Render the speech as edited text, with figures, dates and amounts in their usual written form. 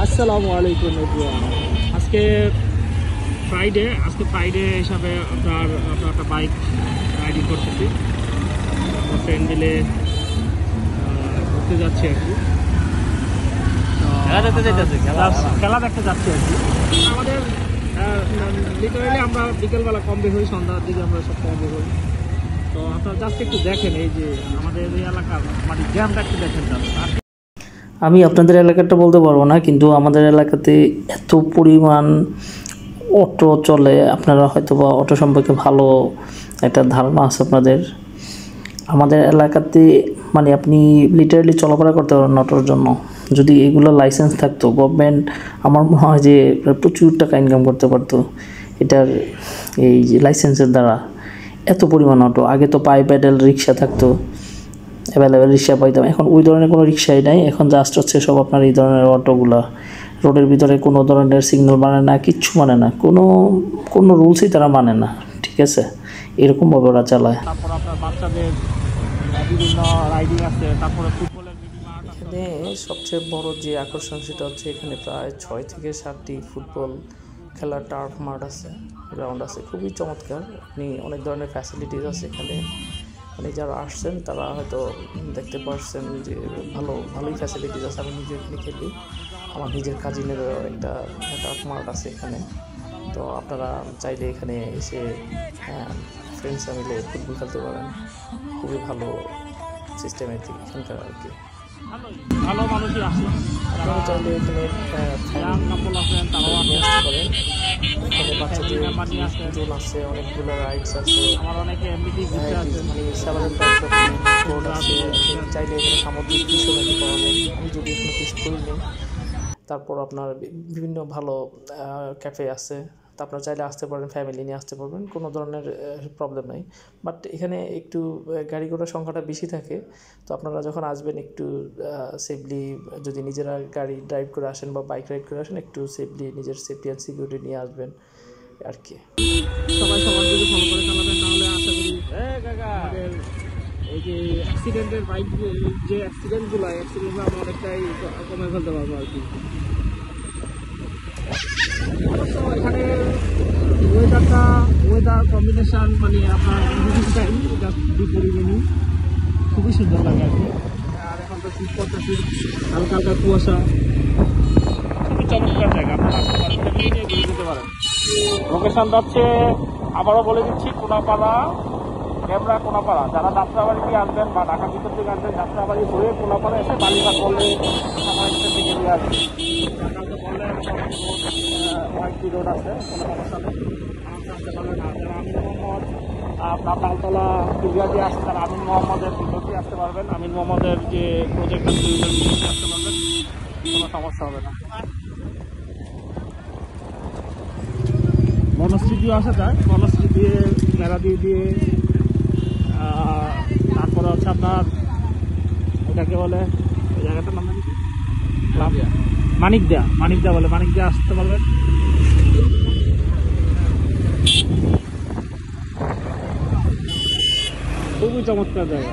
আসসালামু আলাইকুম এভরিওয়ান। আজকে ফ্রাইডে হিসাবে আপনার একটা বাইক রাইডিং করতেছি। ফ্রেন্ড মিলে ঘুরতে যাচ্ছি আর কি, খেলা দেখতে যাচ্ছি আর কি। আমাদের লিটারেলি আমরা বিকেলবেলা কম বের হই, সন্ধ্যার দিকে আমরা সব কম বের হই। তো আপনারা জাস্ট একটু দেখেন এই যে আমাদের এই এলাকার মানে জ্যামটা একটু দেখেন। আমি আপনাদের এলাকাটা বলতে পারবো না, কিন্তু আমাদের এলাকাতে এত পরিমাণ অটো চলে, আপনারা হয়তো বা অটো সম্পর্কে ভালো একটা ধারণা আছে আপনাদের। আমাদের এলাকাতে মানে আপনি লিটারালি চলাফেরা করতে পারেন অটোর জন্য। যদি এগুলো লাইসেন্স থাকতো, গভর্নমেন্ট আমার মনে হয় যে প্রচুর টাকা ইনকাম করতে পারতো এটার এই যে লাইসেন্সের দ্বারা। এত পরিমাণ অটো, আগে তো পায়ে প্যাডেল রিক্সা থাকতো, অ্যাভেলেবেল রিক্সা পাইতাম। এখন ওই ধরনের কোনো রিক্সাই নাই, এখন জাস্ট হচ্ছে সব আপনার এই ধরনের অটোগুলা। রোডের ভিতরে কোনো ধরনের সিগন্যাল মানে না, কিচ্ছু মানে না, কোনো রুলসই তারা মানে না, ঠিক আছে? এরকমভাবে ওরা চালায়। তারপর আপনার বাচ্চাদের বিভিন্ন রাইডিং আছে, তারপরে ফুটবলের এখানে সবচেয়ে বড় যে আকর্ষণ সেটা হচ্ছে এখানে প্রায় 6 থেকে 7টি ফুটবল খেলার টার্ফ মাঠ আছে, গ্রাউন্ড আছে, খুবই চমৎকার। আপনি অনেক ধরনের ফ্যাসিলিটিস আছে এখানে। মানে যারা আসছেন তারা হয়তো দেখতে পারছেন যে ভালোই ফ্যাসিলিটিস আছে। আমি নিজে এখানে খেলি, আমার নিজের কাজিনেরও একটা টার্ফ মাঠ আছে এখানে। তো আপনারা চাইলে এখানে এসে ফ্রেন্ডসরা মিলে ফুটবল খেলতে পারেন। খুবই ভালো সিস্টেম এখানকার আর কি। ভালো মানুষই আসে, আপনারা চাইলে এখানে কাপল আছেন তারাও করেন। এখানে বাচ্চাদের জোন আছে, অনেকগুলো রাইডস আছে, আমার অনেকে এমনিতেই মানে সাধারণ রোড আছে। চাইলে এখানে সামুদ্রিক দৃশ্য দেখতে পাবেন। আমি যদি এখানে কিছু করিনি। তারপর আপনার বিভিন্ন ভালো ক্যাফে আছে, তা আপনারা চাইলে আসতে পারেন, ফ্যামিলি নিয়ে আসতে পারবেন, কোনো ধরনের প্রবলেম নাই। বাট এখানে একটু গাড়ি ঘোড়ার সংখ্যাটা বেশি থাকে। তো আপনারা যখন আসবেন একটু সেফলি, যদি নিজেরা গাড়ি ড্রাইভ করে আসেন বা বাইক রাইড করে আসেন, একটু সেফলি নিজের সেফটি অ্যান্ড সিকিউরিটি নিয়ে আসবেন আর কি। সবাই সবার দিকে ফলো করে চালাবেন, তাহলে আশা করি আমাদের এই যে অ্যাক্সিডেন্টের বাইক যে অ্যাক্সিডেন্টগুলো আমরা অনেকটাই কমে ফেলতে পারবো আর কি। এখানে ওয়েদার কম্বিনেশন মানে আপনার টাইম এটা বিপরীত খুবই সুন্দর লাগে আর কি। আর এখন তো শীত পড়তেছি, হালকা হালকা কুয়াশা, খুবই চমৎকার জায়গা। আপনারা আসতে পারেন, ফ্যামিলি নিয়ে ঘুরে যেতে পারেন। লোকেশন যাচ্ছে, আবারও বলে দিচ্ছি, কোনাপাড়া, ডেমরা কোনাপাড়া। যারা যাত্রাবাড়ি দিয়ে আসবেন বা ঢাকার ভিতর থেকে আসবেন, যাত্রাবাড়ি হয়ে কোনাপাড়া এসে বালিঘাট বললে আমার থেকে নিয়ে আসবেন। ওয়াইটি রোড আছে, কোনো সমস্যা নেই, আরামসে আসতে পারবেন। আর যারা আমিন মোহাম্মদ আপনার তালতলা কুরিয়া দিয়ে আসছে, তারা আমিন মোহাম্মদের ভিতর দিয়ে আসতে পারবেন। আমিন মোহাম্মদের যে প্রজেক্ট আছে ভিতর দিয়ে আসতে পারবেন, কোনো সমস্যা হবে না। বনশ্রী দিয়ে আসা যায়, বনশ্রী দিয়ে মেরা দিয়ে তারপরে হচ্ছে আপনার এটাকে বলে, ওই জায়গাটার নাম মানিকদা বলে, মানিকদা আসতে পারবেন। খুবই চমৎকার জায়গা।